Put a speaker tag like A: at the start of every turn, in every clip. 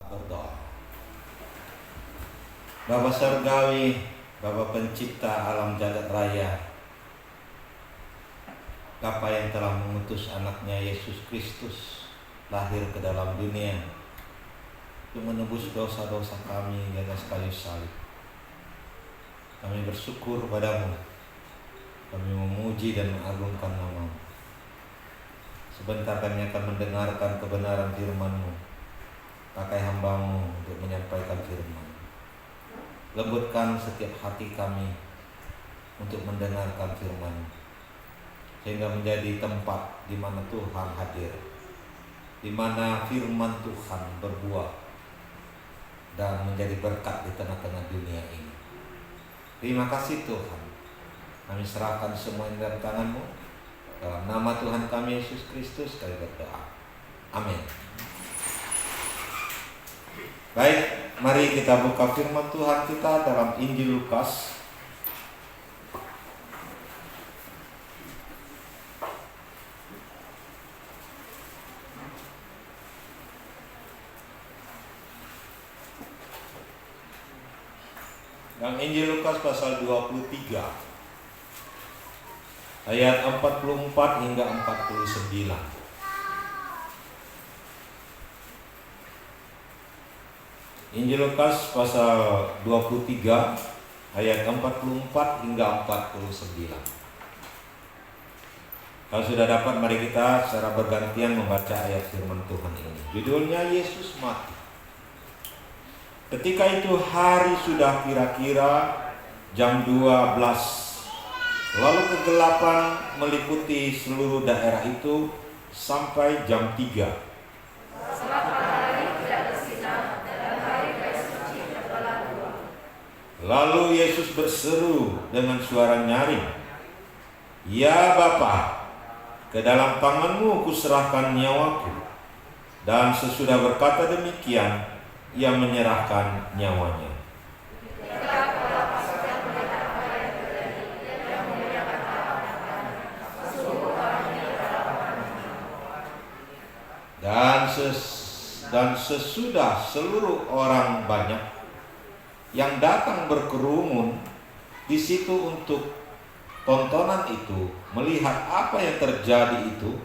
A: berdoa. Bapa Surgawi, Bapa Pencipta alam jagat raya, Bapa yang telah mengutus anaknya Yesus Kristus lahir ke dalam dunia untuk menebus dosa-dosa kami di atas kayu salib. Kami bersyukur padamu, kami memuji dan mengagungkan nama-Mu. Sebentar kami akan mendengarkan kebenaran firman-Mu. Pakai hamba-Mu untuk menyampaikan firman. Lembutkan setiap hati kami untuk mendengarkan firman, sehingga menjadi tempat di mana Tuhan hadir, di mana firman Tuhan berbuah dan menjadi berkat di tengah-tengah dunia ini. Terima kasih Tuhan. Kami serahkan semua ini dalam tangan-Mu. Dalam nama Tuhan kami Yesus Kristus kami berdoa. Amin. Baik, mari kita buka firman Tuhan kita dalam Injil Lukas dalam Injil Lukas pasal 23 ayat 44 hingga 49. Injil Lukas pasal 23 ayat 44 hingga 49. Kalau sudah dapat, mari kita secara bergantian membaca ayat firman Tuhan ini. Judulnya Yesus mati. Ketika itu hari sudah kira-kira jam 12. Lalu kegelapan meliputi seluruh daerah itu sampai jam 3. Lalu Yesus berseru dengan suara nyaring, "Ya Bapa, ke dalam tangan-Mu kuserahkan nyawaku." Dan sesudah berkata demikian, Ia menyerahkan nyawanya. Dan sesudah seluruh orang banyak yang datang berkerumun di situ untuk tontonan itu, melihat apa yang terjadi itu,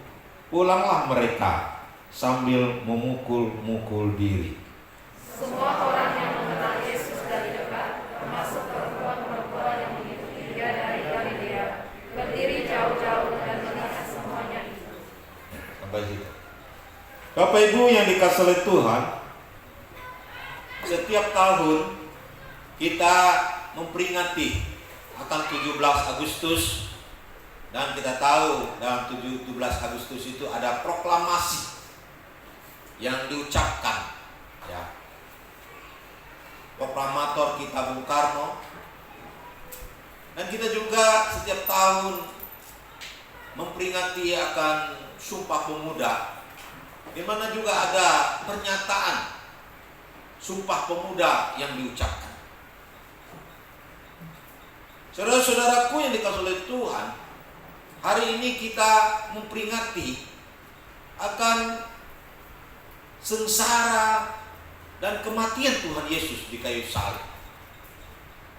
A: pulanglah mereka sambil memukul-mukul diri.
B: Semua orang yang mengenal Yesus dari dekat, termasuk perempuan-perempuan yang mengikuti Dia dari Galilea, berdiri jauh-jauh dan melihat semuanya itu.
A: Sampai situ. Bapak Ibu yang dikasihi oleh Tuhan, setiap tahun kita memperingati akan 17 Agustus, dan kita tahu dalam 17 Agustus itu ada proklamasi yang diucapkan, ya. Proklamator kita Bung Karno. Dan kita juga setiap tahun memperingati akan Sumpah Pemuda, di mana juga ada pernyataan Sumpah Pemuda yang diucapkan. Saudara-saudaraku yang dikasihi oleh Tuhan, hari ini kita memperingati akan sengsara dan kematian Tuhan Yesus di kayu salib.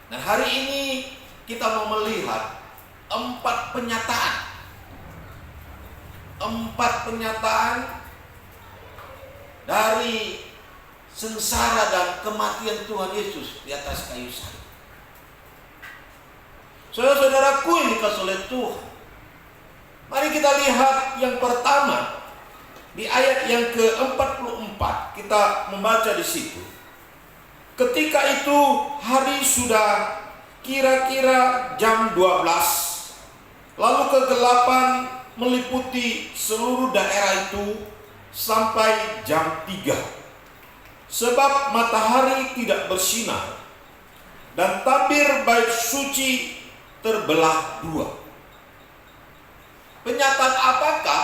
A: Dan hari ini kita mau melihat 4 pernyataan dari sengsara dan kematian Tuhan Yesus di atas kayu salib. Saudara-saudaraku yang dikasihi oleh Tuhan, mari kita lihat yang pertama di ayat yang ke-44. Kita membaca di situ. Ketika itu hari sudah kira-kira jam 12. Lalu kegelapan meliputi seluruh daerah itu sampai jam 3. Sebab matahari tidak bersinar dan tabir bait suci terbelah 2. Penyataan apakah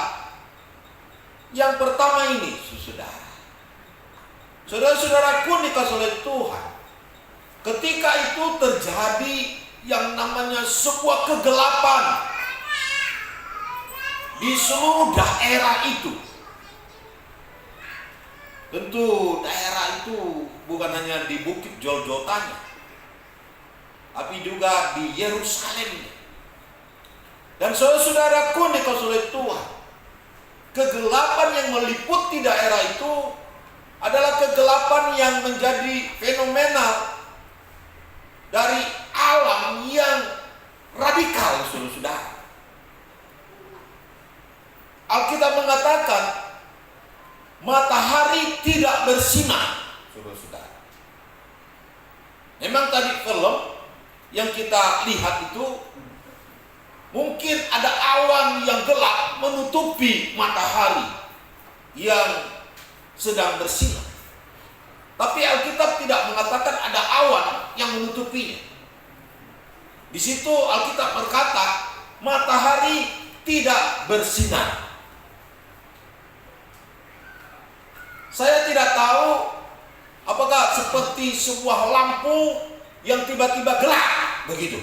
A: yang pertama ini, saudara? Saudara-saudaraku dikasihi oleh Tuhan, ketika itu terjadi yang namanya sebuah kegelapan di seluruh daerah itu. Tentu daerah itu bukan hanya di bukit Golgotanya, tapi juga di Yerusalem. Dan saudara-saudaraku yang dikasihi oleh Tuhan, kegelapan yang meliputi daerah itu adalah kegelapan yang menjadi fenomenal dari alam yang radikal, saudara-saudara. Alkitab mengatakan matahari tidak bersinar, saudara-saudara. Memang tadi film yang kita lihat itu mungkin ada awan yang gelap menutupi matahari yang sedang bersinar. Tapi Alkitab tidak mengatakan ada awan yang menutupinya. Di situ Alkitab berkata matahari tidak bersinar. Saya tidak tahu apakah seperti sebuah lampu yang tiba-tiba gelap begitu.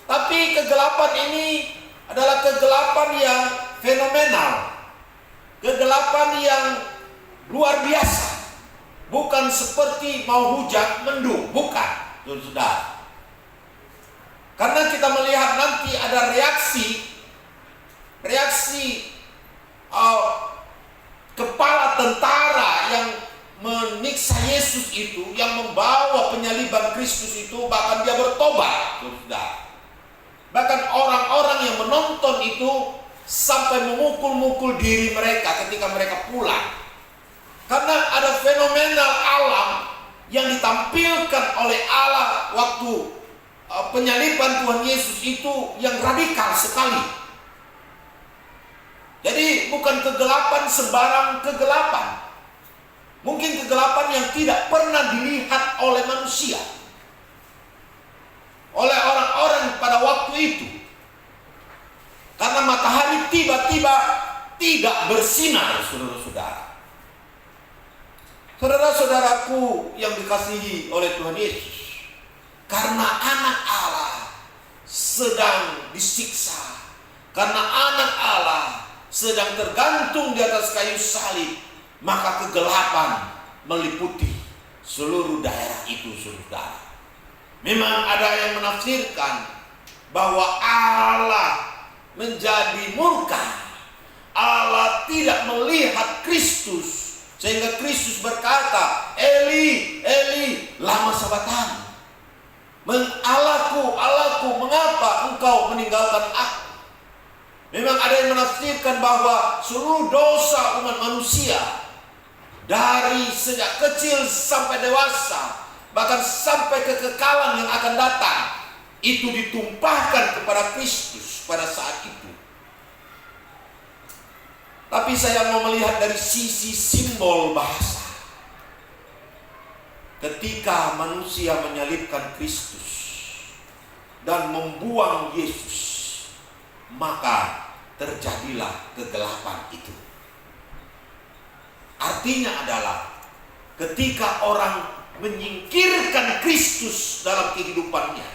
A: Tapi kegelapan ini adalah kegelapan yang fenomenal, kegelapan yang luar biasa. Bukan seperti mau hujan mendung, bukan, saudara. Karena kita melihat nanti ada reaksi kepala tentara yang menyiksa Yesus itu, yang membawa penyaliban Kristus itu, bahkan dia bertobat, saudara. Bahkan orang-orang yang menonton itu sampai memukul-mukul diri mereka ketika mereka pulang. Karena ada fenomenal alam yang ditampilkan oleh Allah waktu penyaliban Tuhan Yesus itu yang radikal sekali. Jadi bukan kegelapan sembarang kegelapan. Mungkin kegelapan yang tidak pernah dilihat oleh manusia, oleh orang-orang pada waktu itu. Karena matahari tiba-tiba tidak bersinar, saudara-saudara. Saudara-saudaraku yang dikasihi oleh Tuhan Yesus, karena anak Allah sedang disiksa, karena anak Allah sedang tergantung di atas kayu salib, maka kegelapan meliputi seluruh daerah itu, saudara. Memang ada yang menafsirkan bahwa Allah menjadi murka, Allah tidak melihat Kristus, sehingga Kristus berkata, Eli, Eli, lama sabachthani. Allahku, Allahku, mengapa engkau meninggalkan aku? Memang ada yang menafsirkan bahwa seluruh dosa umat manusia, dari sejak kecil sampai dewasa, bahkan sampai kekekalan yang akan datang, itu ditumpahkan kepada Kristus pada saat itu. Tapi saya mau melihat dari sisi simbol bahasa. Ketika manusia menyalibkan Kristus dan membuang Yesus, maka terjadilah kegelapan itu. Artinya adalah ketika orang menyingkirkan Kristus dalam kehidupannya,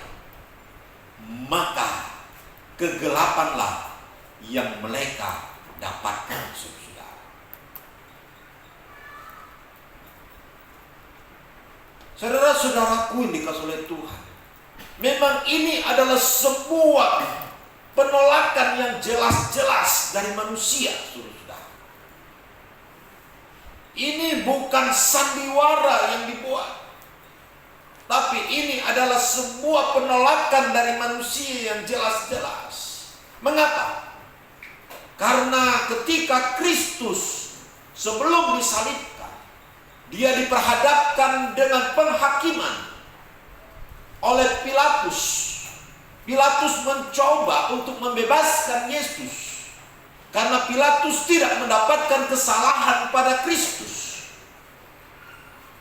A: maka kegelapanlah yang mereka dapatkan, saudara. Saudara-saudaraku yang dikasihi oleh Tuhan, memang ini adalah sebuah penolakan yang jelas-jelas dari manusia, saudara. Ini bukan sandiwara yang dibuat, tapi ini adalah sebuah penolakan dari manusia yang jelas-jelas. Mengapa? Karena ketika Kristus sebelum disalibkan, dia diperhadapkan dengan penghakiman oleh Pilatus. Pilatus mencoba untuk membebaskan Yesus karena Pilatus tidak mendapatkan kesalahan pada Kristus.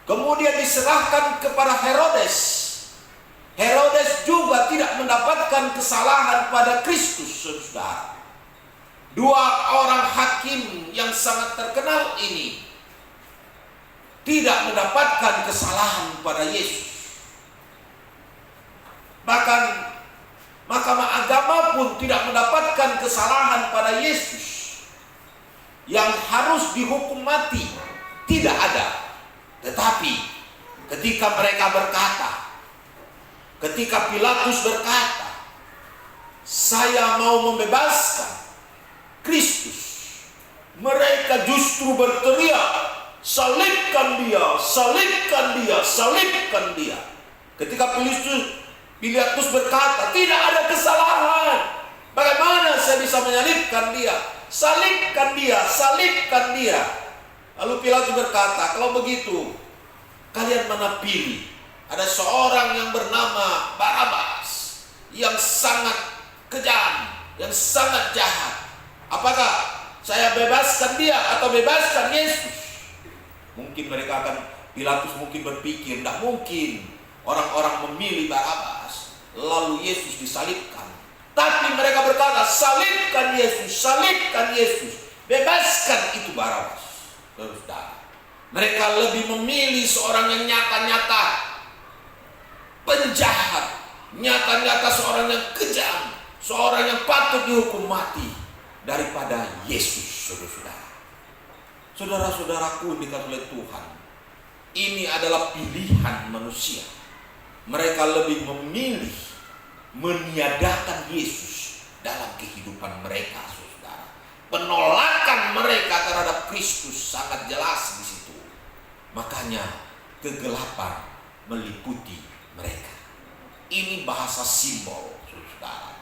A: Kemudian diserahkan kepada Herodes. Herodes juga tidak mendapatkan kesalahan pada Kristus, saudara. Dua orang hakim yang sangat terkenal ini tidak mendapatkan kesalahan pada Yesus. Bahkan Mahkamah Agama pun tidak mendapatkan kesalahan pada Yesus. yang harus dihukum mati. Tidak ada. Tetapi ketika mereka berkata, ketika Pilatus berkata, saya mau membebaskan Kristus, mereka justru berteriak, salibkan dia, salibkan dia, salibkan dia. Ketika Pilatus berkata, tidak ada kesalahan, bagaimana saya bisa menyalibkan dia? Salibkan dia, salibkan dia. Lalu Pilatus berkata, kalau begitu kalian mana pilih? Ada seorang yang bernama Barabas yang sangat kejam, yang sangat jahat. Apakah saya bebaskan dia atau bebaskan Yesus? Mungkin mereka akan, Pilatus mungkin berpikir, tidak mungkin orang-orang memilih Barabas lalu Yesus disalibkan. Tapi mereka berkata, salibkan Yesus, salibkan Yesus, bebaskan itu Barabas. Saudara, mereka lebih memilih seorang yang nyata-nyata penjahat, nyata-nyata seorang yang kejam, seorang yang patut dihukum mati daripada Yesus. Saudara-saudara, saudara-saudaraku dikasihi oleh Tuhan, ini adalah pilihan manusia. Mereka lebih memilih meniadakan Yesus dalam kehidupan mereka. Saudara, penolakan mereka terhadap Kristus sangat jelas di situ. Makanya kegelapan meliputi mereka. Ini bahasa simbol, saudara,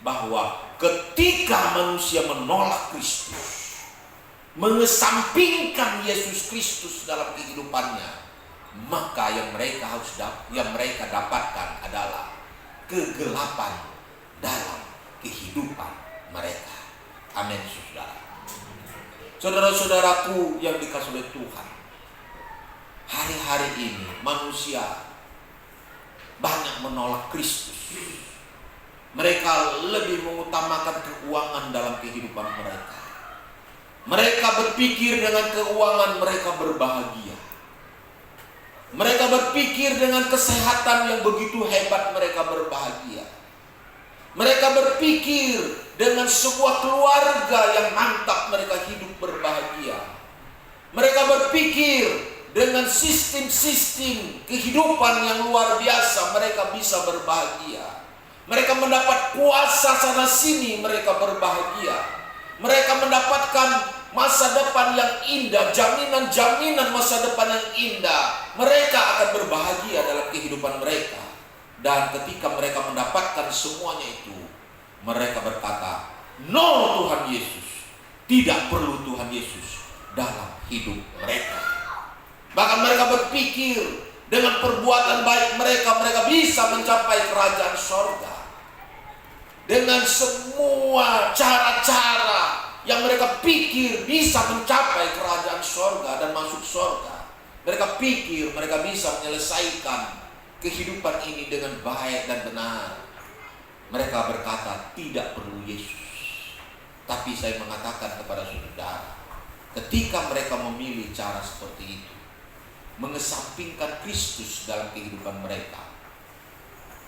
A: bahwa ketika manusia menolak Kristus, mengesampingkan Yesus Kristus dalam kehidupannya, maka yang mereka dapatkan adalah kegelapan dalam kehidupan mereka. Amin, saudara. Saudara-saudaraku yang dikasihi oleh Tuhan, hari-hari ini manusia banyak menolak Kristus. Mereka lebih mengutamakan keuangan dalam kehidupan mereka. Mereka berpikir dengan keuangan mereka berbahagia. Mereka berpikir dengan kesehatan yang begitu hebat mereka berbahagia. Mereka berpikir dengan sebuah keluarga yang mantap mereka hidup berbahagia. Mereka berpikir dengan sistem-sistem kehidupan yang luar biasa mereka bisa berbahagia. Mereka mendapat kuasa sana sini mereka berbahagia. Mereka mendapatkan masa depan yang indah, jaminan-jaminan masa depan yang indah. Mereka akan berbahagia dalam kehidupan mereka. Dan ketika mereka mendapatkan semuanya itu, mereka berkata, no Tuhan Yesus. Tidak perlu Tuhan Yesus dalam hidup mereka. Bahkan mereka berpikir dengan perbuatan baik mereka bisa mencapai kerajaan sorga. Dengan semua cara-cara yang mereka pikir bisa mencapai kerajaan sorga dan masuk sorga. Mereka pikir mereka bisa menyelesaikan kehidupan ini dengan baik dan benar. Mereka berkata tidak perlu Yesus. Tapi saya mengatakan kepada saudara, ketika mereka memilih cara seperti itu, mengesampingkan Kristus dalam kehidupan mereka,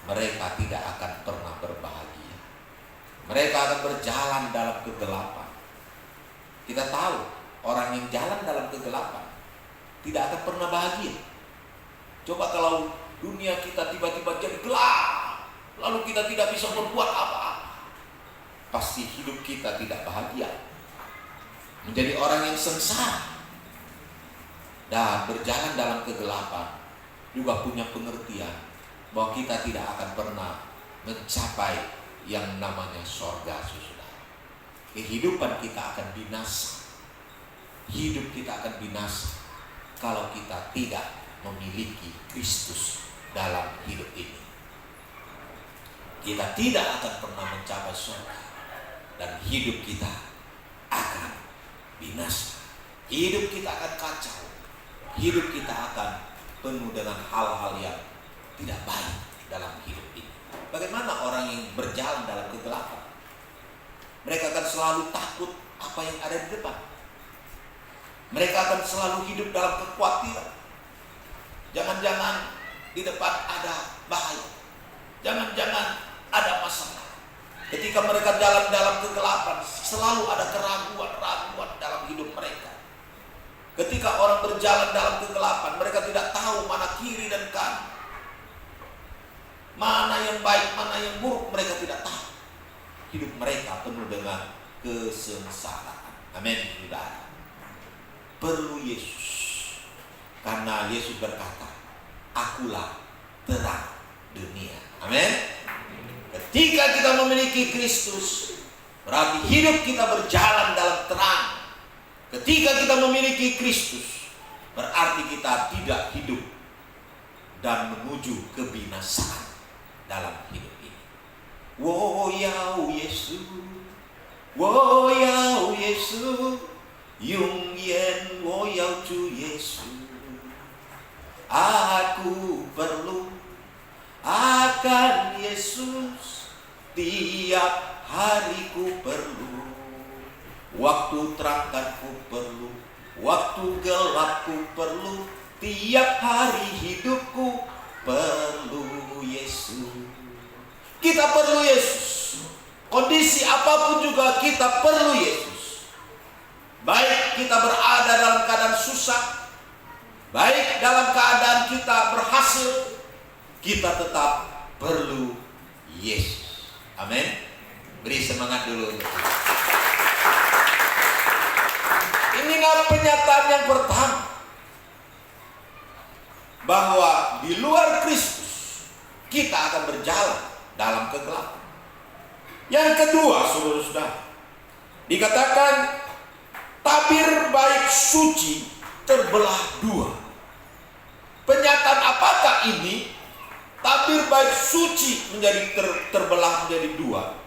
A: mereka tidak akan pernah berbahagia. Mereka akan berjalan dalam kegelapan. Kita tahu orang yang jalan dalam kegelapan tidak akan pernah bahagia. Coba kalau dunia kita tiba-tiba jadi gelap, lalu kita tidak bisa berbuat apa-apa, pasti hidup kita tidak bahagia. Menjadi orang yang sengsara dan berjalan dalam kegelapan juga punya pengertian bahwa kita tidak akan pernah mencapai yang namanya sorga, saudara. Kehidupan kita akan binasa. Hidup kita akan binasa kalau kita tidak memiliki Kristus dalam hidup ini. Kita tidak akan pernah mencapai sorga dan hidup kita akan binasa. Hidup kita akan kacau. Hidup kita akan penuh dengan hal-hal yang tidak baik dalam hidup ini. Bagaimana orang yang berjalan dalam kegelapan? Mereka akan selalu takut apa yang ada di depan. Mereka akan selalu hidup dalam kekhawatiran. Jangan-jangan di depan ada bahaya. Jangan-jangan ada masalah. Ketika mereka jalan dalam kegelapan, selalu ada keraguan-keraguan dalam hidup mereka. Ketika orang berjalan dalam kegelapan, mereka tidak tahu mana kiri dan kanan, mana yang baik, mana yang buruk, mereka tidak tahu. Hidup mereka penuh dengan kesengsaraan. Amin, saudara. Perlu Yesus, karena Yesus berkata, akulah terang dunia. Amin. Ketika kita memiliki Kristus, berarti hidup kita berjalan dalam terang. Ketika kita memiliki Kristus, berarti kita tidak hidup dan menuju kebinasaan dalam hidup ini. Wo yao Yesus, wo yao Yesus, yung yen wo yao cu Yesus. Aku perlu akan Yesus, tiap hariku perlu. Waktu terangkan ku perlu, waktu gelapku perlu, tiap hari hidupku perlu Yesus. Kita perlu Yesus. Kondisi apapun juga kita perlu Yesus. Baik kita berada dalam keadaan susah, baik dalam keadaan kita berhasil, kita tetap perlu Yesus. Amin. Beri semangat dulu. Inilah penyataan yang pertama, bahwa di luar Kristus kita akan berjalan dalam kegelapan. Yang kedua, saudara-saudara, dikatakan tabir baik suci terbelah dua. Penyataan apakah ini? Tabir baik suci menjadi terbelah menjadi dua.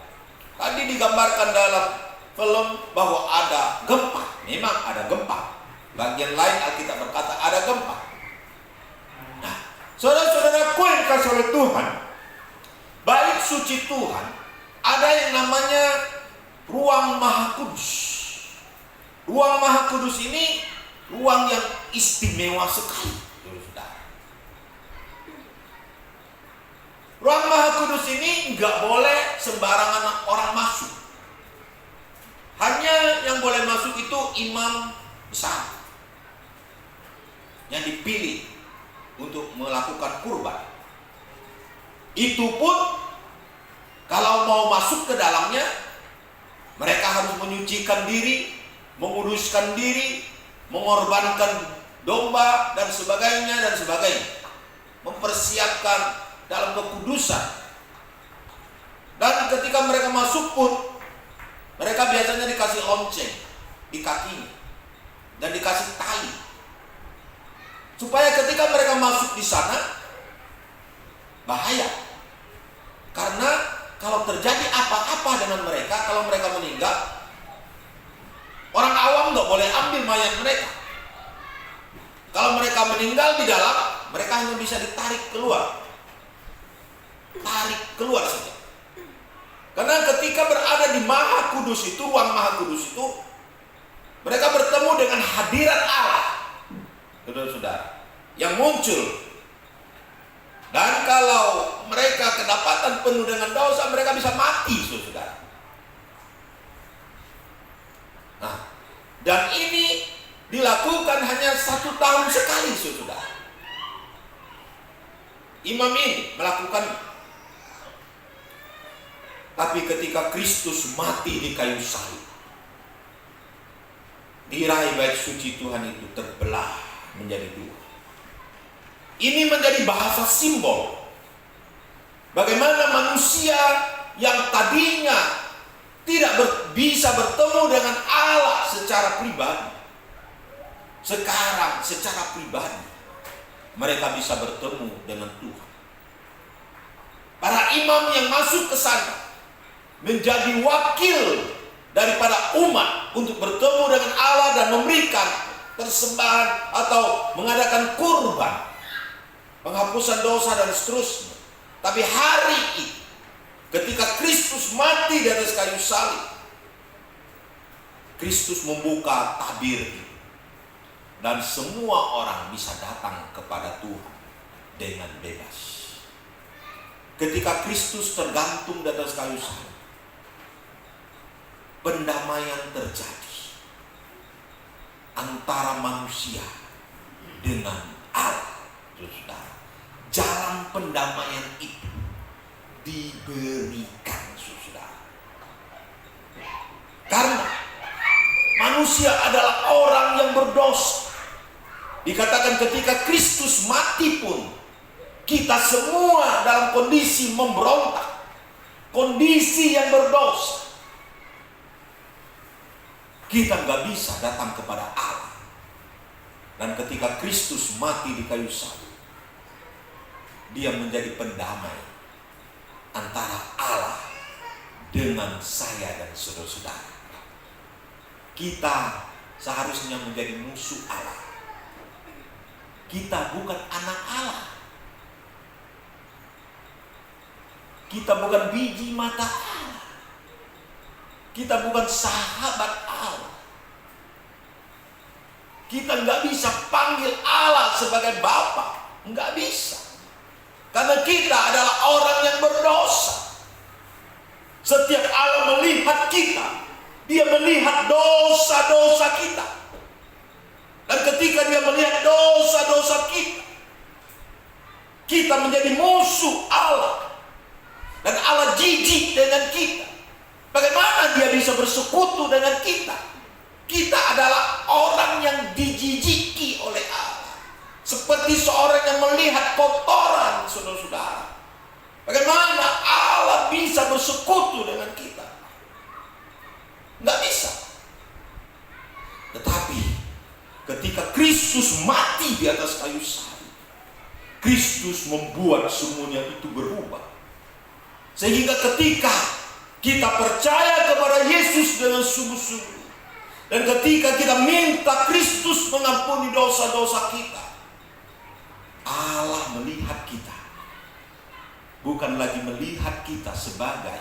A: Tadi digambarkan dalam film bahwa ada gempa. Memang ada gempa. Bagian lain Alkitab berkata ada gempa. Nah, saudara-saudaraku yang dikasihi oleh Tuhan, baik suci Tuhan, ada yang namanya ruang Maha Kudus. Ruang Maha Kudus ini ruang yang istimewa sekali. Ruang Maha Kudus ini nggak boleh sembarangan orang masuk. Hanya yang boleh masuk itu imam besar yang dipilih untuk melakukan kurban. Itu pun kalau mau masuk ke dalamnya, mereka harus menyucikan diri, menguduskan diri, mengorbankan domba dan sebagainya, mempersiapkan dalam kekudusan. Dan ketika mereka masuk pun, mereka biasanya dikasih lonceng di kakinya dan dikasih tali, supaya ketika mereka masuk di sana bahaya. Karena kalau terjadi apa-apa dengan mereka, kalau mereka meninggal, orang awam nggak boleh ambil mayat mereka. Kalau mereka meninggal di dalam, mereka hanya bisa ditarik keluar. Tarik keluar saja. Karena ketika berada di Maha Kudus itu, ruang Maha Kudus itu, mereka bertemu dengan hadirat Allah, saudara-saudara, yang muncul. Dan kalau mereka kedapatan penuh dengan dosa, mereka bisa mati, saudara. Nah, dan ini dilakukan hanya 1 tahun sekali, saudara. Imam ini melakukan. Tapi ketika Kristus mati di kayu salib, tirai baik suci Tuhan itu terbelah menjadi dua. Ini menjadi bahasa simbol bagaimana manusia yang tadinya tidak bisa bertemu dengan Allah secara pribadi, sekarang secara pribadi mereka bisa bertemu dengan Tuhan. Para imam yang masuk ke sana menjadi wakil daripada umat untuk bertemu dengan Allah dan memberikan persembahan atau mengadakan kurban, penghapusan dosa dan seterusnya. Tapi hari itu, ketika Kristus mati di atas kayu salib, Kristus membuka tabir dan semua orang bisa datang kepada Tuhan dengan bebas. Ketika Kristus tergantung di atas kayu salib, pendamaian terjadi. antara manusia dengan Allah. Saudara, jalan pendamaian itu diberikan, saudara. Karena manusia adalah orang yang berdosa. Dikatakan ketika Kristus mati pun kita semua dalam kondisi memberontak, kondisi yang berdosa. Kita nggak bisa datang kepada Allah. Dan ketika Kristus mati di kayu salib, Dia menjadi pendamai antara Allah dengan saya dan saudara-saudara. Kita seharusnya menjadi musuh Allah. Kita bukan anak Allah. Kita bukan biji mata Allah. Kita bukan sahabat Allah. Kita nggak bisa panggil Allah sebagai Bapa, nggak bisa. Karena kita adalah orang yang berdosa. Setiap Allah melihat kita, Dia melihat dosa-dosa kita. Dan ketika Dia melihat dosa-dosa kita, kita menjadi musuh Allah. Dan Allah jijik dengan kita. Bagaimana Dia bisa bersekutu dengan kita? Kita adalah orang yang dijijiki oleh Allah. Seperti seorang yang melihat kotoran, saudara-saudara. Bagaimana Allah bisa bersekutu dengan kita? Nggak bisa. Tetapi ketika Kristus mati di atas kayu salib, Kristus membuat semuanya itu berubah. Sehingga ketika kita percaya kepada Yesus dengan sungguh-sungguh, dan ketika kita minta Kristus mengampuni dosa-dosa kita, Allah melihat kita, bukan lagi melihat kita sebagai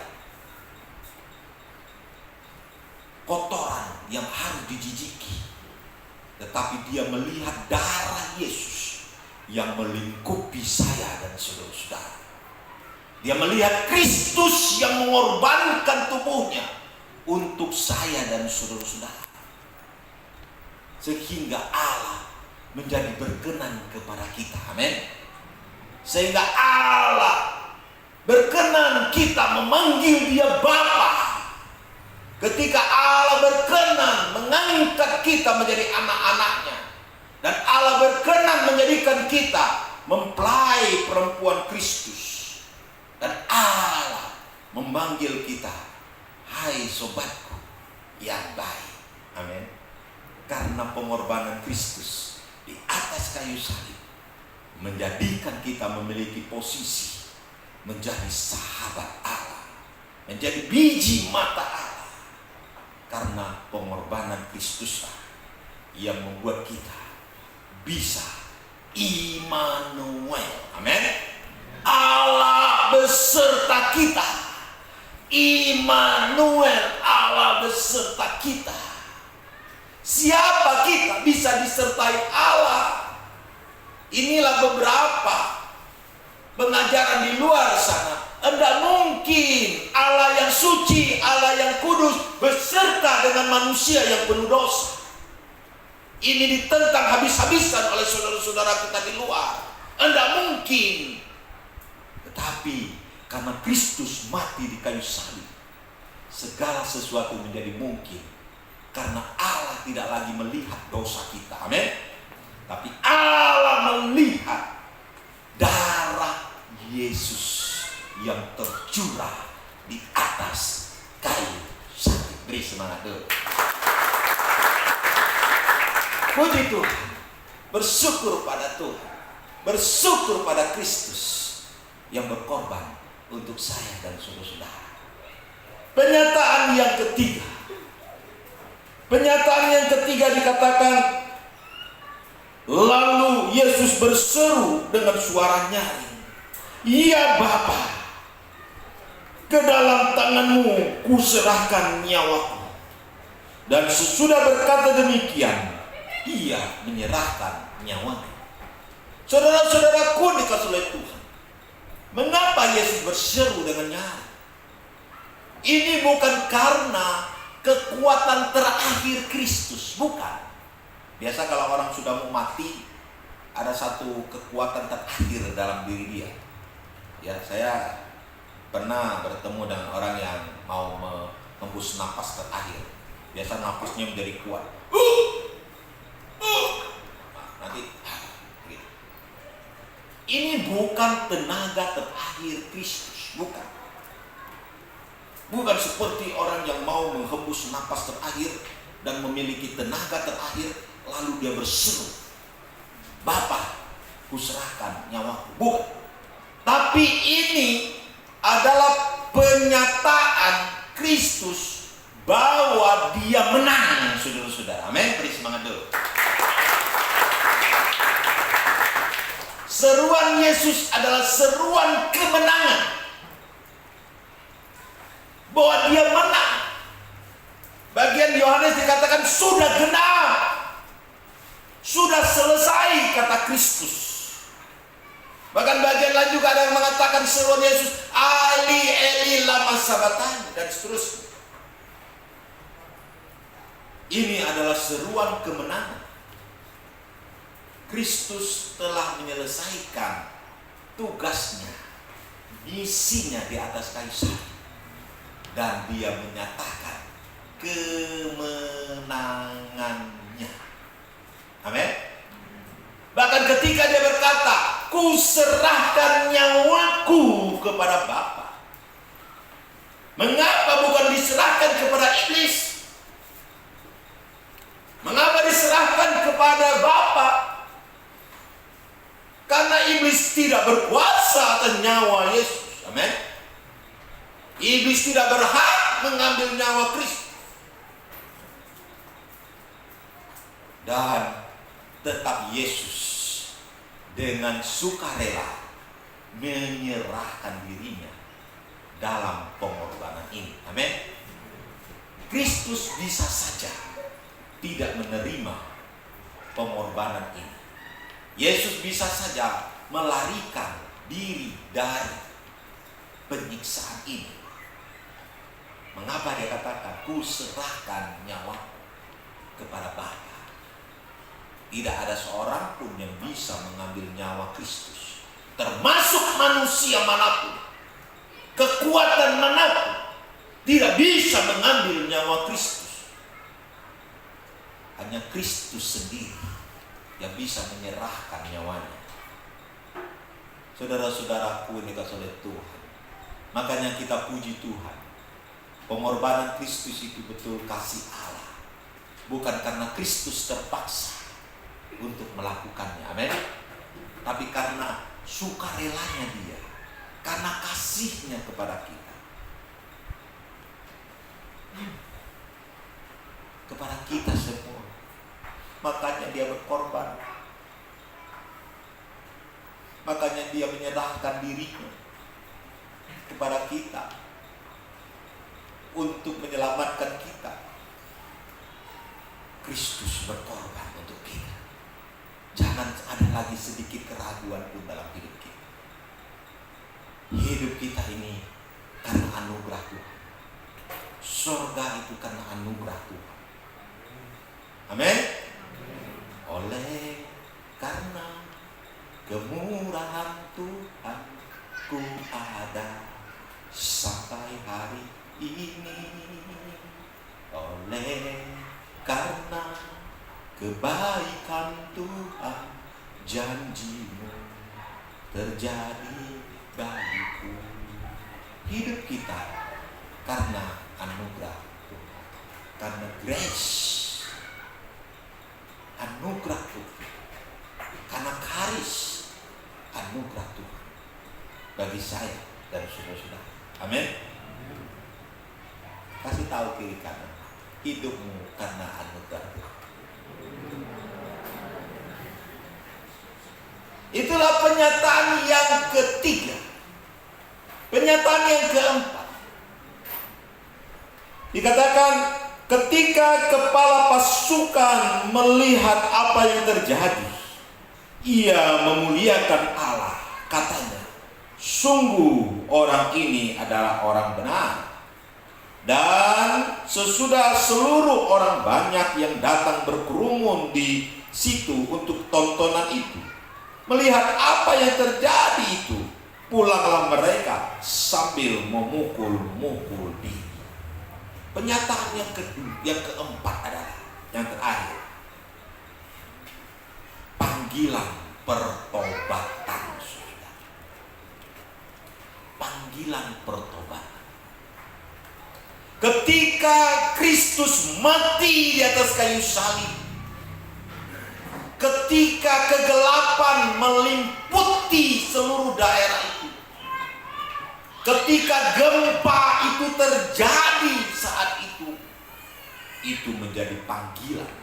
A: kotoran yang harus dijijiki, tetapi Dia melihat darah Yesus yang melingkupi saya dan saudara-saudara. Dia melihat Kristus yang mengorbankan tubuhnya untuk saya dan saudara-saudara. Sehingga Allah menjadi berkenan kepada kita. Amin. Sehingga Allah berkenan kita memanggil Dia Bapa. Ketika Allah berkenan mengangkat kita menjadi anak-anaknya. Dan Allah berkenan menjadikan kita mempelai perempuan Kristus. Dan Allah memanggil kita, hai sobatku yang baik. Amin. Karena pengorbanan Kristus di atas kayu salib menjadikan kita memiliki posisi menjadi sahabat Allah, menjadi biji mata Allah. Karena pengorbanan Kristuslah yang membuat kita bisa Immanuel. Amin. Allah beserta kita. Immanuel, Allah beserta kita. Siapa kita bisa disertai Allah? Inilah beberapa pengajaran di luar sana. Tidak mungkin Allah yang suci, Allah yang kudus beserta dengan manusia yang penuh dosa. Ini ditentang habis-habisan oleh saudara-saudara kita di luar. Tidak mungkin. Tetapi karena Kristus mati di kayu salib, segala sesuatu menjadi mungkin. Karena Allah tidak lagi melihat dosa kita. Amin. Tapi Allah melihat darah Yesus yang tercurah di atas kayu salib. Beri semangat dulu. Puji Tuhan. Bersyukur pada Tuhan. Bersyukur pada Kristus yang berkorban untuk saya dan saudara-saudara. Penyataan yang ketiga. Penyataan yang ketiga dikatakan, lalu Yesus berseru dengan suara nyaring, "Ya Bapa, ke dalam tangan-Mu kuserahkan nyawaku." Dan sesudah berkata demikian, Ia menyerahkan nyawanya. Saudara-saudaraku dikasihi oleh Tuhan, mengapa Yesus berseru dengan nyaring? Ini bukan karena kekuatan terakhir Kristus, bukan. Biasa kalau orang sudah mau mati, ada satu kekuatan terakhir dalam diri dia. Ya, saya pernah bertemu dengan orang yang mau menghembus napas terakhir. Biasa napasnya menjadi kuat. Nanti gitu. Ini bukan tenaga terakhir Kristus, bukan. Bukan seperti orang yang mau menghembus napas terakhir dan memiliki tenaga terakhir, lalu dia berseru, Bapa, kuserahkan nyawaku. Bukan. Tapi ini adalah penyataan Kristus bahwa dia menang, saudara-saudara. Amin. Beri semangat dulu. Seruan Yesus adalah seruan kemenangan. Bahwa dia menang. Bagian Yohanes dikatakan sudah genap. Sudah selesai, kata Kristus. Bahkan bagian lain juga ada yang mengatakan seruan Yesus, Ali Eli lama sabachthani, dan seterusnya. Ini adalah seruan kemenangan. Kristus telah menyelesaikan tugasnya, misinya di atas kayu salib, dan dia menyatakan kemenangannya. Amin. Bahkan ketika dia berkata, kuserahkan nyawaku kepada Bapa. Mengapa bukan diserahkan kepada iblis? Mengapa diserahkan kepada Bapa? Karena iblis tidak berkuasa atas nyawa Yesus. Amin. Iblis tidak berhak mengambil nyawa Kristus. Dan tetap Yesus dengan sukarela menyerahkan dirinya dalam pengorbanan ini. Amin. Kristus bisa saja tidak menerima pengorbanan ini. Yesus bisa saja melarikan diri dari penyiksaan ini. Mengapa dia katakan, ku serahkan nyawa kepada Bapa? Tidak ada seorang pun yang bisa mengambil nyawa Kristus, termasuk manusia manapun, kekuatan manapun, tidak bisa mengambil nyawa Kristus. Hanya Kristus sendiri yang bisa menyerahkan nyawanya. Saudara-saudaraku ini kasih oleh Tuhan, makanya kita puji Tuhan. Pengorbanan Kristus itu betul kasih Allah, bukan karena Kristus terpaksa untuk melakukannya. Amin. Tapi karena sukarelanya dia, karena kasihnya kepada kita, kepada kita semua. Makanya dia berkorban, makanya dia menyerahkan dirinya kepada kita untuk menyelamatkan kita. Kristus berkorban untuk kita. Jangan ada lagi sedikit keraguan pun dalam hidup kita. Hidup kita ini karena anugerah Tuhan. Surga itu karena anugerah Tuhan. Amin. Oleh karena kemurahan Tuhan, ku ada sampai hari ini. Oleh karena kebaikan Tuhan, janjimu terjadi bagiku. Hidup kita karena anugerah Tuhan, karena grace, anugerah Tuhan, karena karis, anugerah Tuhan bagi saya dan saudara-saudara. Amin. Kasih tahu kiri kanan, hidupmu karena anugerah Tuhan. Itulah penyataan yang ketiga. Penyataan yang keempat, dikatakan ketika kepala pasukan melihat apa yang terjadi, ia memuliakan Allah. Katanya, sungguh orang ini adalah orang benar. Dan sesudah seluruh orang banyak yang datang berkerumun di situ untuk tontonan itu, melihat apa yang terjadi itu, pulanglah mereka sambil memukul-mukul diri. Penyataan yang keempat adalah yang terakhir, panggilan pertobatan. Panggilan pertobatan. Ketika Kristus mati di atas kayu salib, ketika kegelapan meliputi seluruh daerah itu, ketika gempa itu terjadi saat itu menjadi panggilan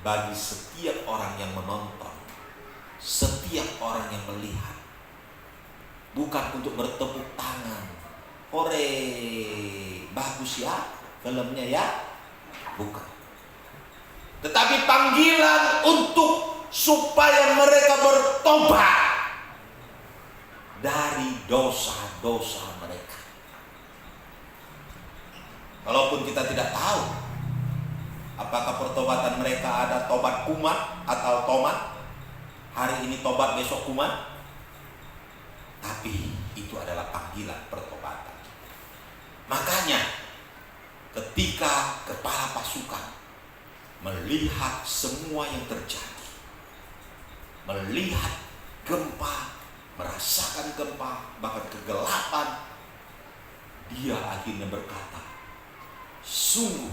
A: bagi setiap orang yang menonton, setiap orang yang melihat. Bukan untuk bertepuk tangan, hore, bagus ya filmnya ya, bukan. Tetapi panggilan untuk supaya mereka bertobat dari dosa-dosa mereka. Walaupun kita tidak tahu apakah pertobatan mereka ada tobat kumat atau tomat, hari ini tobat besok kumat, tapi itu adalah panggilan pertobatan. Makanya ketika kepala pasukan melihat semua yang terjadi, melihat gempa, merasakan gempa, bahkan kegelapan, dia akhirnya berkata, sungguh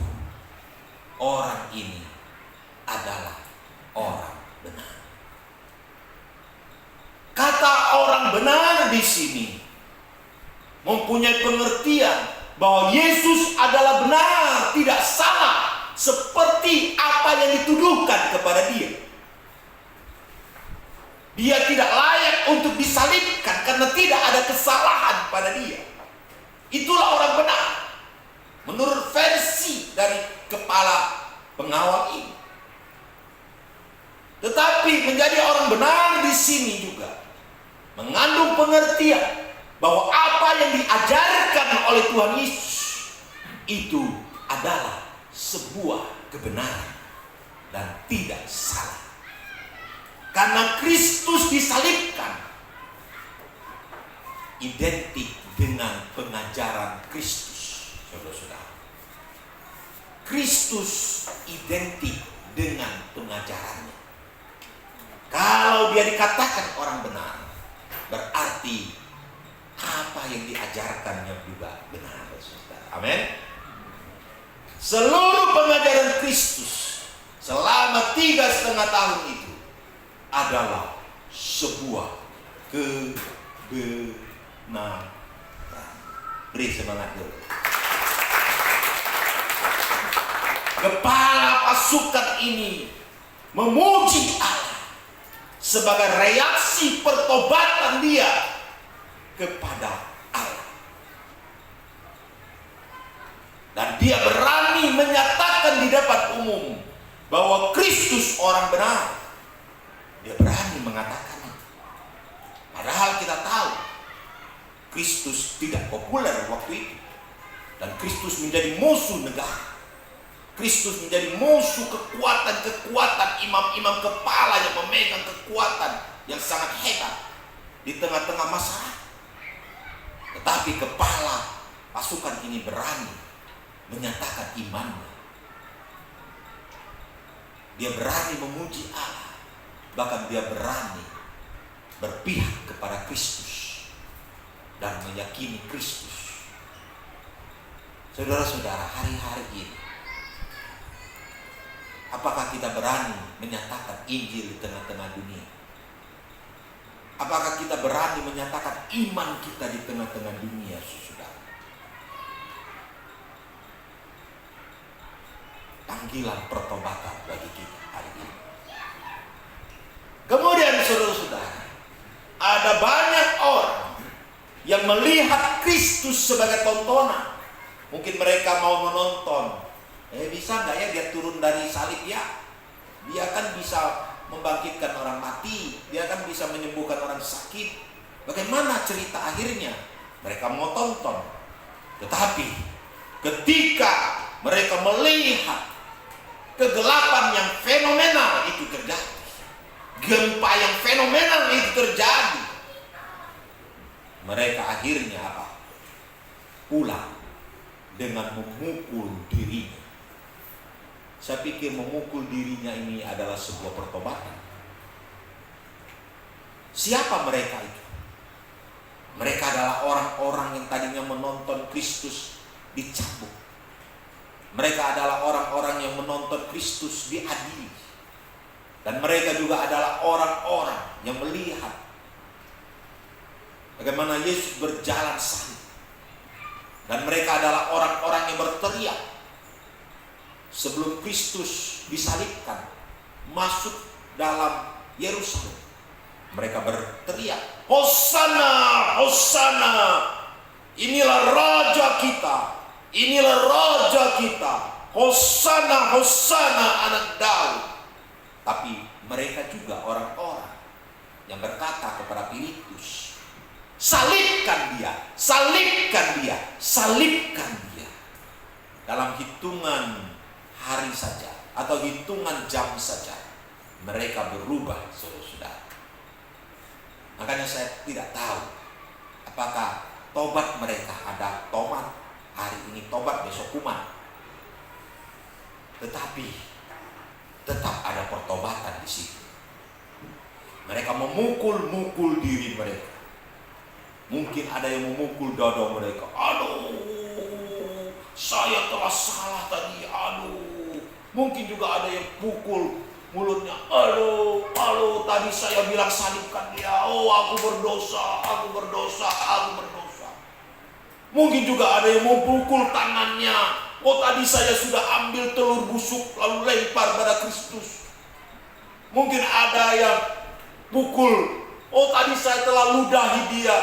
A: orang ini adalah orang benar. Kata orang benar di sini mempunyai pengertian bahwa Yesus adalah benar, tidak salah seperti apa yang dituduhkan kepada dia. Dia tidak layak untuk disalibkan karena tidak ada kesalahan pada dia. Itulah orang benar menurut versi dari kepala pengawal ini. Tetapi menjadi orang benar di sini juga mengandung pengertian bahwa apa yang diajarkan oleh Tuhan Yesus itu adalah sebuah kebenaran dan tidak salah. Karena Kristus disalibkan identik dengan pengajaran Kristus, saudara-saudara. Kristus identik dengan pengajarannya. Kalau dia dikatakan orang benar, berarti apa yang diajarkannya juga benar, saudara. Amin. Seluruh pengajaran Kristus selama 3,5 tahun itu adalah sebuah kebenaran. Beri semangat dulu. Kepala pasukan ini memuji Allah sebagai reaksi pertobatan dia kepada Allah. Dan dia berani menyatakan di depan umum bahwa Kristus orang benar. Dia berani mengatakannya. Padahal kita tahu Kristus tidak populer waktu itu. Dan Kristus menjadi musuh negara. Kristus menjadi musuh kekuatan-kekuatan imam-imam kepala yang memegang kekuatan yang sangat hebat di tengah-tengah masyarakat. Tetapi kepala pasukan ini berani menyatakan imannya. Dia berani memuji Allah. Bahkan dia berani berpihak kepada Kristus dan meyakini Kristus. Saudara-saudara, hari-hari ini apakah kita berani menyatakan Injil di tengah-tengah dunia? Apakah kita berani menyatakan iman kita di tengah-tengah dunia, saudara? Panggilan pertobatan bagi kita hari ini. Kemudian saudara-saudara, ada banyak orang yang melihat Kristus sebagai tontonan. Mungkin mereka mau menonton, bisa nggak ya dia turun dari salib ya? Dia kan bisa membangkitkan orang mati, dia kan bisa menyembuhkan orang sakit. Bagaimana cerita akhirnya? Mereka mau tonton. Tetapi Ketika mereka melihat kegelapan yang fenomenal itu terjadi, gempa yang fenomenal itu terjadi, mereka akhirnya apa? Pulang dengan memukul dirinya. Saya pikir memukul dirinya ini adalah sebuah pertobatan. Siapa mereka itu? Mereka adalah orang-orang yang tadinya menonton Kristus dicambuk. Mereka adalah orang-orang yang menonton Kristus diadili. Dan mereka juga adalah orang-orang yang melihat bagaimana Yesus berjalan salib. Dan mereka adalah orang-orang yang berteriak sebelum Kristus disalibkan masuk dalam Yerusalem. Mereka berteriak, Hosana, Hosana, inilah Raja kita, inilah Raja kita, Hosana, Hosana anak Daud. Tapi mereka juga orang-orang yang berkata kepada Filipus, salibkan dia, salibkan dia, salibkan dia. Dalam hitungan hari saja atau hitungan jam saja mereka berubah, saudara-saudara. Makanya saya tidak tahu apakah tobat mereka ada tobat hari ini, tobat besok kuman. Tetapi tetap ada pertobatan di situ. Mereka memukul-mukul diri mereka. Mungkin ada yang memukul dada mereka. Aduh, saya telah salah tadi. Aduh. Mungkin juga ada yang pukul mulutnya. Aduh, tadi saya bilang salibkan dia. Oh, aku berdosa, aku berdosa, aku berdosa. Mungkin juga ada yang memukul tangannya. Oh, tadi saya sudah ambil telur busuk lalu lempar pada Kristus. Mungkin ada yang pukul. Oh, tadi saya telah ludahi dia.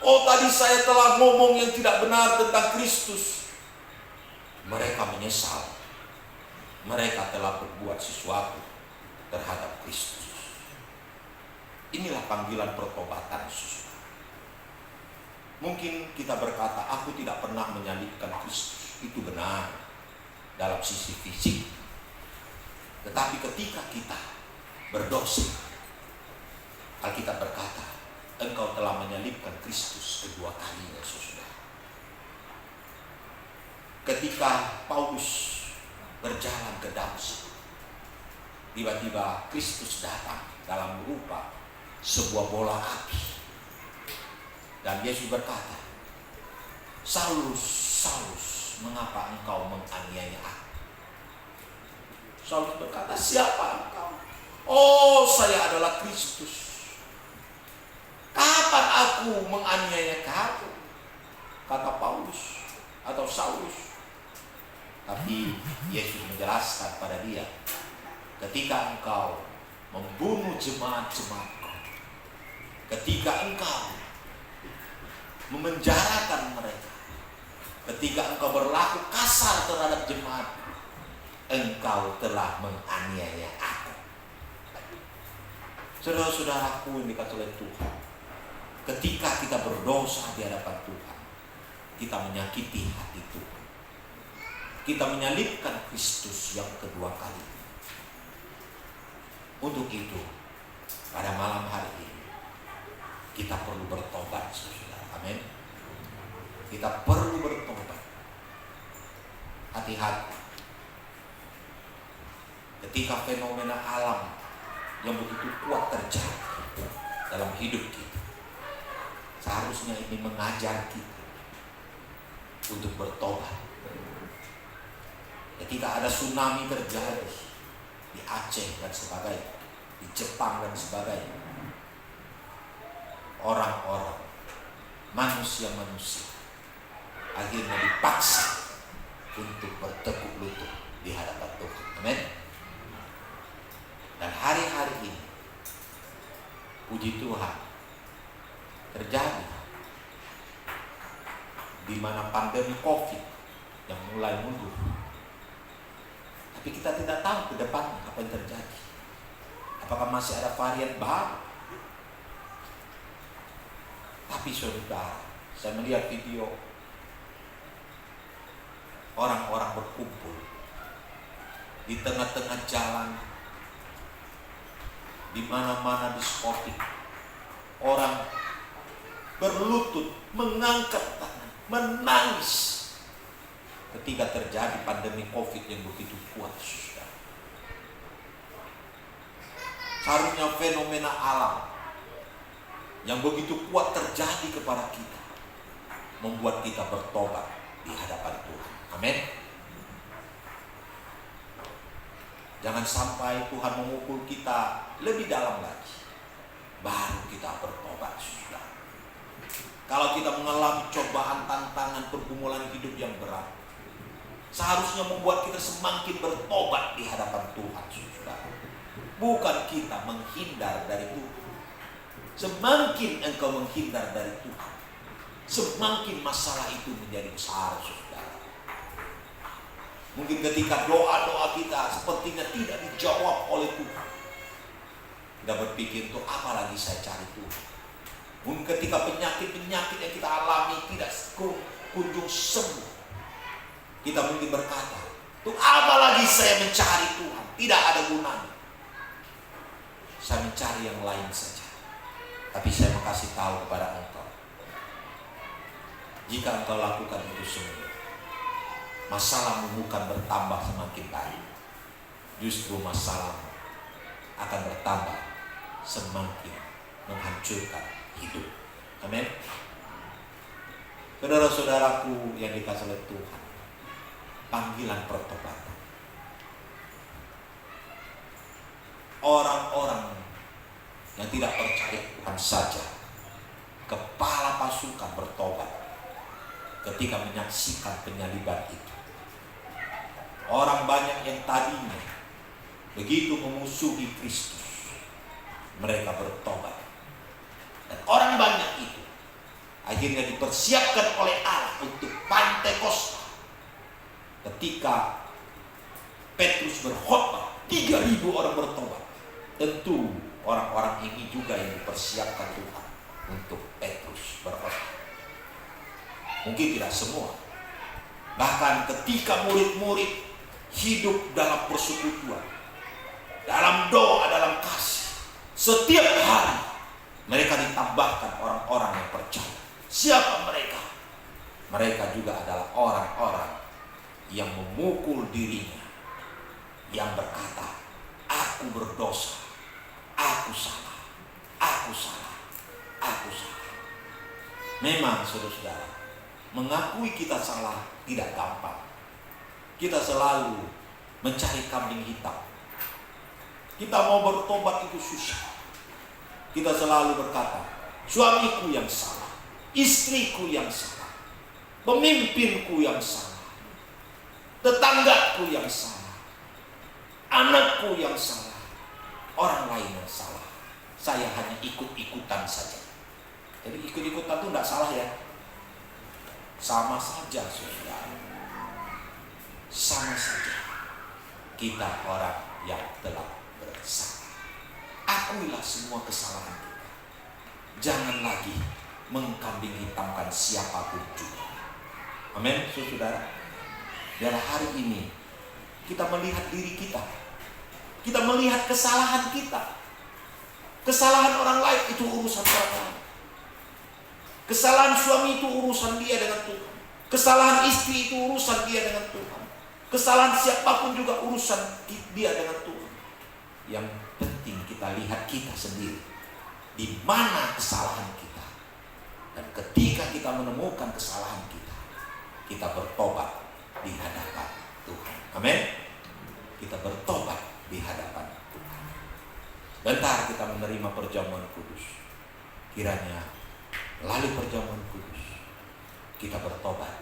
A: Oh, tadi saya telah ngomong yang tidak benar tentang Kristus. Mereka menyesal. Mereka telah berbuat sesuatu terhadap Kristus. Inilah panggilan pertobatan, saudara. Mungkin kita berkata, aku tidak pernah menyalibkan Kristus. Itu benar dalam sisi fisik. Tetapi ketika kita berdosa, Alkitab berkata, engkau telah menyalibkan Kristus kedua kalinya, saudara. Ketika Paulus berjalan ke Damsik, tiba-tiba Kristus datang dalam rupa sebuah bola api. Dan Yesus berkata, Saulus, Saulus, mengapa engkau menganiaya aku? Saulus berkata, siapa engkau? Oh, saya adalah Kristus. Kapan aku menganiaya kamu? Kata Paulus atau Saulus. Tapi Yesus menjelaskan pada dia, ketika engkau membunuh jemaat-jemaatku, ketika engkau memenjarakan mereka, ketika engkau berlaku kasar terhadap jemaat, engkau telah menganiaya aku. Saudara-saudaraku yang dikasihi oleh Tuhan, ketika kita berdosa di hadapan Tuhan, kita menyakiti hati Tuhan. Kita menyalibkan Kristus yang kedua kali. Untuk itu, pada malam hari ini, kita perlu bertobat, saudara. Amin. Kita perlu bertobat. Hati-hati. Ketika fenomena alam yang begitu kuat terjadi dalam hidup kita, seharusnya ini mengajar kita untuk bertobat. Ketika ada tsunami terjadi di Aceh dan sebagainya, di Jepang dan sebagainya, orang-orang, manusia-manusia akhirnya dipaksa untuk bertekuk lutut di hadapan Tuhan. Amin. Dan hari-hari ini, puji Tuhan, terjadi di mana pandemi COVID yang mulai mundur. Tapi kita tidak tahu ke depannya apa yang terjadi. Apakah masih ada varian baru? Tapi saudara, saya melihat video orang-orang berkumpul di tengah-tengah jalan, di mana-mana diskotik, orang berlutut, mengangkat tangan, menangis ketika terjadi pandemi COVID yang begitu kuat. Seharusnya fenomena alam yang begitu kuat terjadi kepada kita membuat kita bertobat di hadapan Tuhan. Amin. Jangan sampai Tuhan memukul kita lebih dalam lagi, baru kita bertobat, saudara. Kalau kita mengalami cobaan, tantangan, pergumulan hidup yang berat, seharusnya membuat kita semakin bertobat di hadapan Tuhan, saudara. Bukan kita menghindar dari Tuhan. Semakin engkau menghindar dari Tuhan, semakin masalah itu menjadi besar, saudara. Mungkin ketika doa-doa kita sepertinya tidak dijawab oleh Tuhan, kita berpikir, untuk apa lagi saya cari Tuhan? Mungkin ketika penyakit-penyakit yang kita alami tidak kunjung sembuh, kita mungkin berkata, untuk apa lagi saya mencari Tuhan? Tidak ada gunanya. Saya mencari yang lain saja. Tapi saya mau kasih tahu kepada engkau, jika engkau lakukan itu semua, masalahmu bukan bertambah semakin baik, justru masalahmu akan bertambah semakin menghancurkan hidup. Amin. Saudara-saudaraku yang dikasihi oleh Tuhan, panggilan pertobatan. Orang-orang yang tidak percaya Tuhan saja, kepala pasukan bertobat ketika menyaksikan penyaliban itu. Orang banyak yang tadinya begitu memusuhi Kristus, mereka bertobat. Dan orang banyak itu akhirnya dipersiapkan oleh Allah untuk Pentakosta. Ketika Petrus berkhotbah, 3.000 orang bertobat. Tentu orang-orang ini juga yang dipersiapkan Tuhan untuk Petrus berkhotbah. Mungkin tidak semua. Bahkan ketika murid-murid hidup dalam persekutuan, dalam doa, dalam kasih, setiap hari mereka ditambahkan orang-orang yang percaya. Siapa mereka? Mereka juga adalah orang-orang yang memukul dirinya, yang berkata, aku berdosa, aku salah, aku salah, aku salah. Memang saudara-saudara, mengakui kita salah tidak gampang. Kita selalu mencari kambing hitam. Kita mau bertobat itu susah. Kita selalu berkata, suamiku yang salah, istriku yang salah, pemimpinku yang salah, tetanggaku yang salah, anakku yang salah, orang lain yang salah. Saya hanya ikut-ikutan saja. Jadi ikut-ikutan itu tidak salah ya. Sama saja saudara. Sama saja. Kita orang yang telah bersalah. Akuilah semua kesalahan kita. Jangan lagi mengkambing hitamkan siapapun juga. Amin, saudara. Biar hari ini kita melihat diri kita. Kita melihat kesalahan kita. Kesalahan orang lain itu urusan orang lain. Kesalahan suami itu urusan dia dengan Tuhan. Kesalahan istri itu urusan dia dengan Tuhan. Kesalahan siapapun juga urusan dia dengan Tuhan. Yang penting kita lihat kita sendiri, di mana kesalahan kita. Dan ketika kita menemukan kesalahan kita, kita bertobat di hadapan Tuhan. Amin. Kita bertobat di hadapan Tuhan. Bentar kita menerima perjamuan kudus. Kiranya melalui perjamuan kudus kita bertobat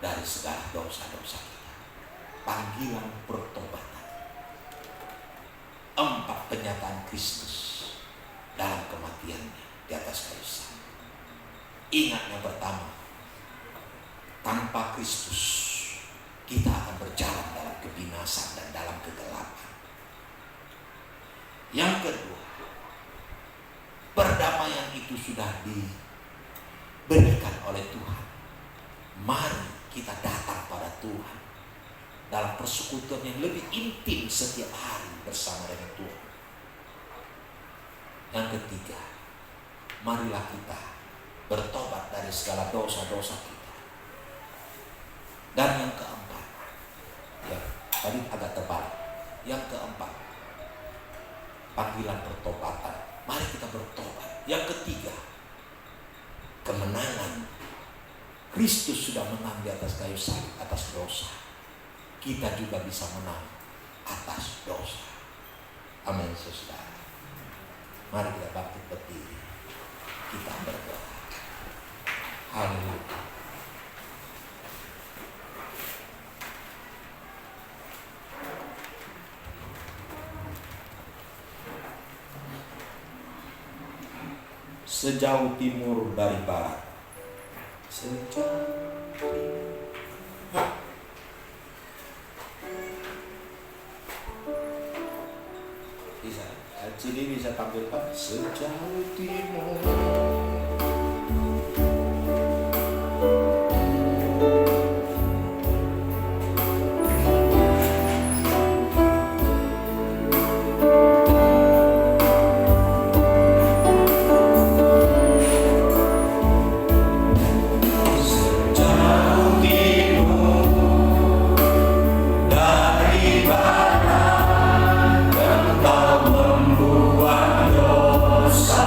A: dari segala dosa-dosa kita. Panggilan pertobatan. 4 penyataan Kristus dalam kematiannya di atas kayu salib. Ingat yang pertama, tanpa Kristus kita akan berjalan dalam kebinasan dan dalam kegelapan. Yang kedua, perdamaian itu sudah diberikan oleh Tuhan. Mari
C: kita datang pada Tuhan dalam persekutuan yang lebih intim setiap hari bersama dengan Tuhan. Yang ketiga, marilah kita bertobat dari segala dosa-dosa kita. Dan yang keempat, ya tadi agak terbalik. Yang keempat, panggilan pertobatan. Mari kita bertobat. Yang ketiga, kemenangan. Kristus sudah menang di atas kayu salib atas dosa. Kita juga bisa menang atas dosa. Amin, saudara. Mari kita bangkit berdiri. Kita berdoa. Haleluya. Sejauh timur dari barat, sejauh Cili bisa tampilkan sejauh timur.
D: Membuat dosa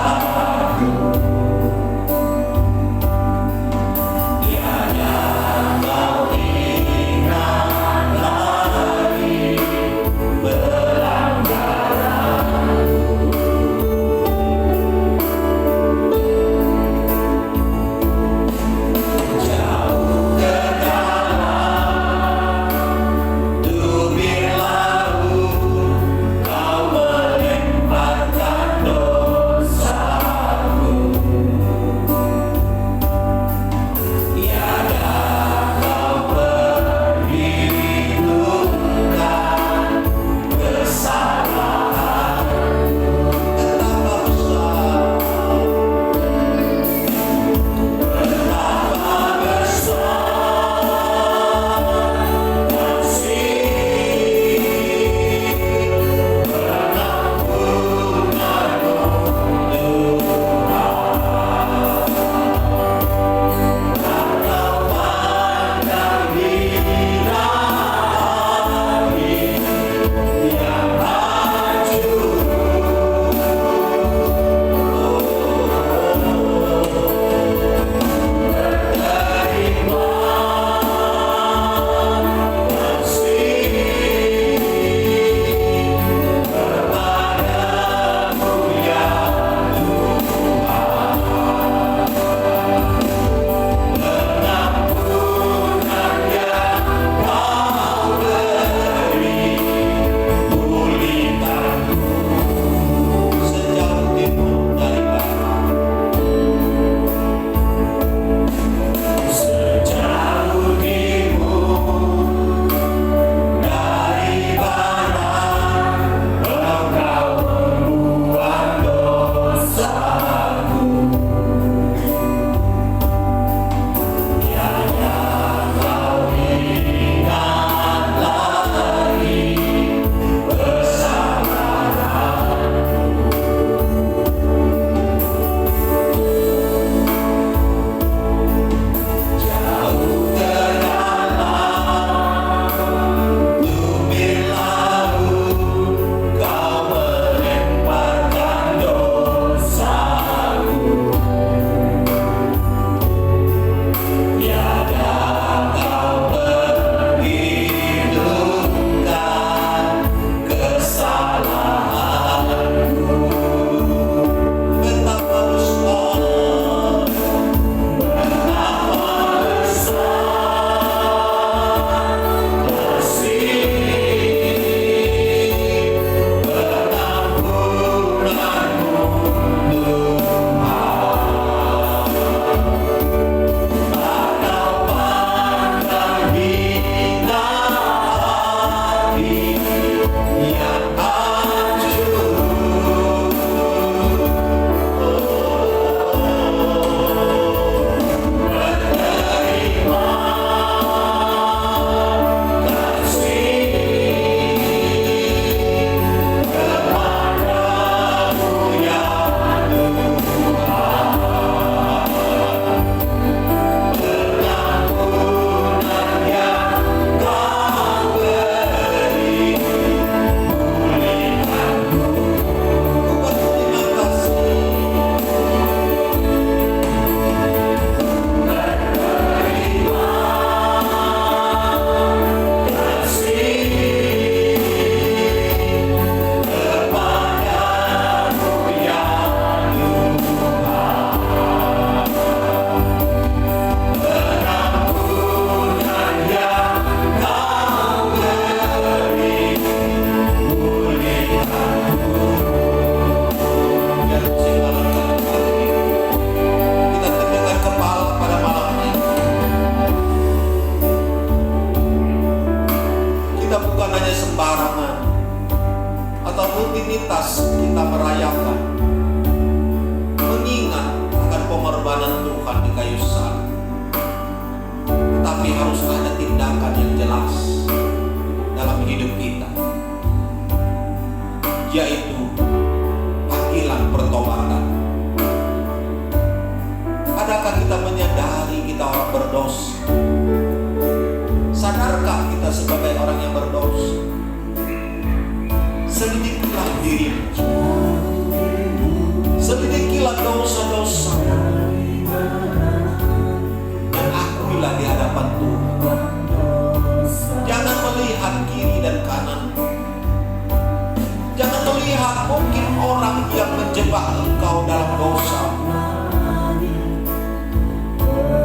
C: terjebak engkau dalam dosa.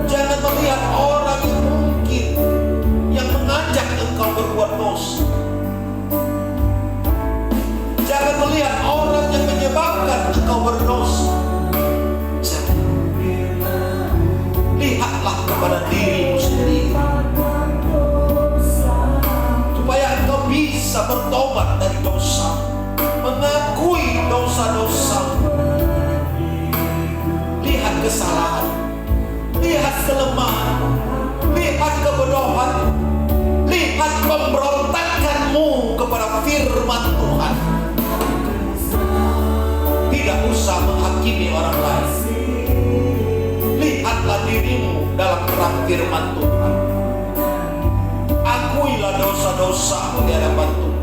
C: Jangan melihat orang yang mungkin yang mengajak engkau berbuat dosa. Jangan melihat orang yang menyebabkan engkau berdosa. Jangan. Lihatlah kepada dirimu sendiri, supaya engkau bisa bertobat dari dosa, mengakui dosa-dosa. Lihat kesalahan, lihat kelemahan, lihat kebodohan, lihat pemberontakanmu kepada firman Tuhan. Tidak usah menghakimi orang lain. Lihatlah dirimu dalam terang firman Tuhan. Akuilah dosa-dosamu di hadapan Tuhan.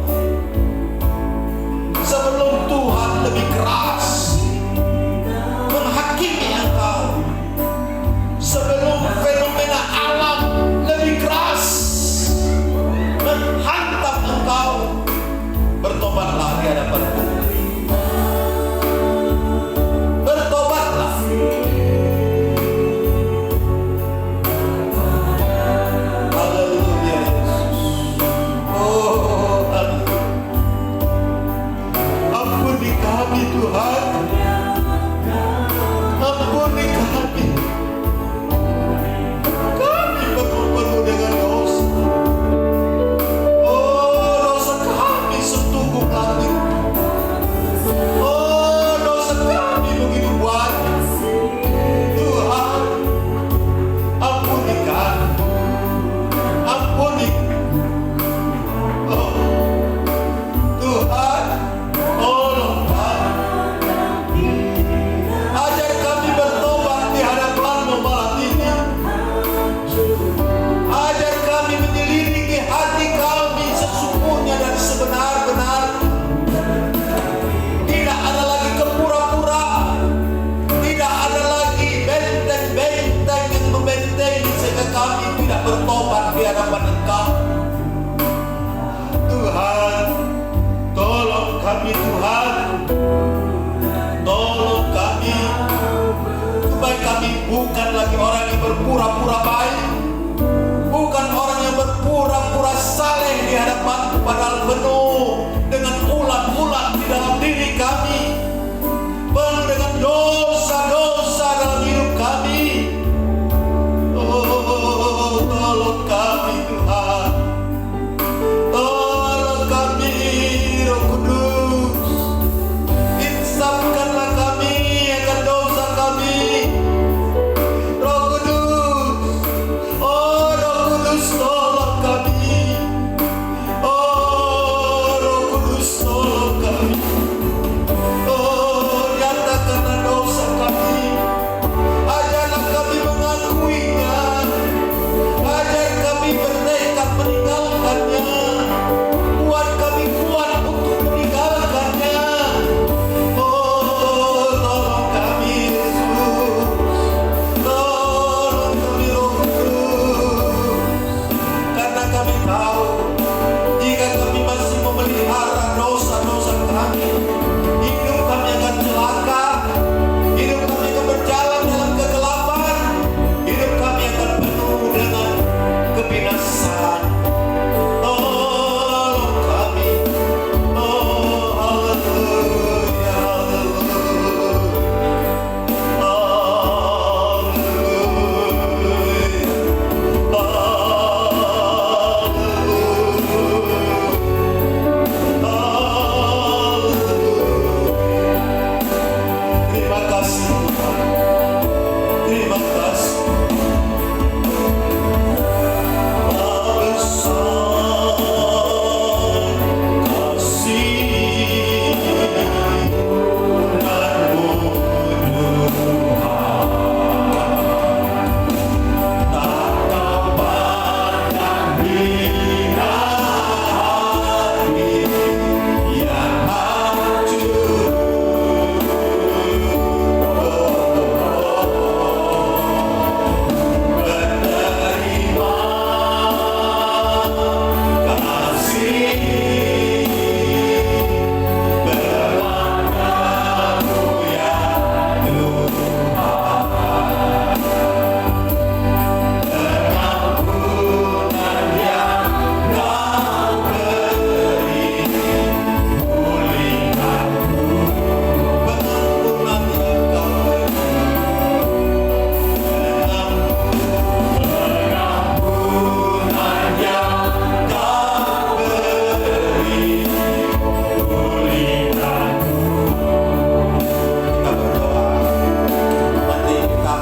C: Sebelum Tuhan lebih keras menghakimi engkau, sebelum fenomena alam lebih keras menghantam engkau, bertobatlah di hadapan Tuhan. Bertobatlah. Haleluya Yesus. Oh, haleluya. Ampuni kami Tuhan. Ampuni kami. Kami penuh dengan dosa. Oh, dosa kami setuguh langit. Oh, dosa kami begitu banyak. Tuhan, ampuni kami. Ampuni. Oh, Tuhan, tolong kami. Ajar kami bertobat di hadapan-Mu malam ini. Ajar kami menyelidiki hati kami sesungguhnya dan sebenar-benar. Tidak ada lagi kepura-puraan. Tidak ada lagi benteng-benteng yang membentengi sehingga kami tidak bertobat di hadapan Engkau. Tuhan, tolong kami Tuhan. Tolong kami, supaya kami bukan lagi orang yang berpura-pura baik, bukan orang yang berpura-pura saleh di hadapan, padahal penuh dengan ulat-ulat di dalam diri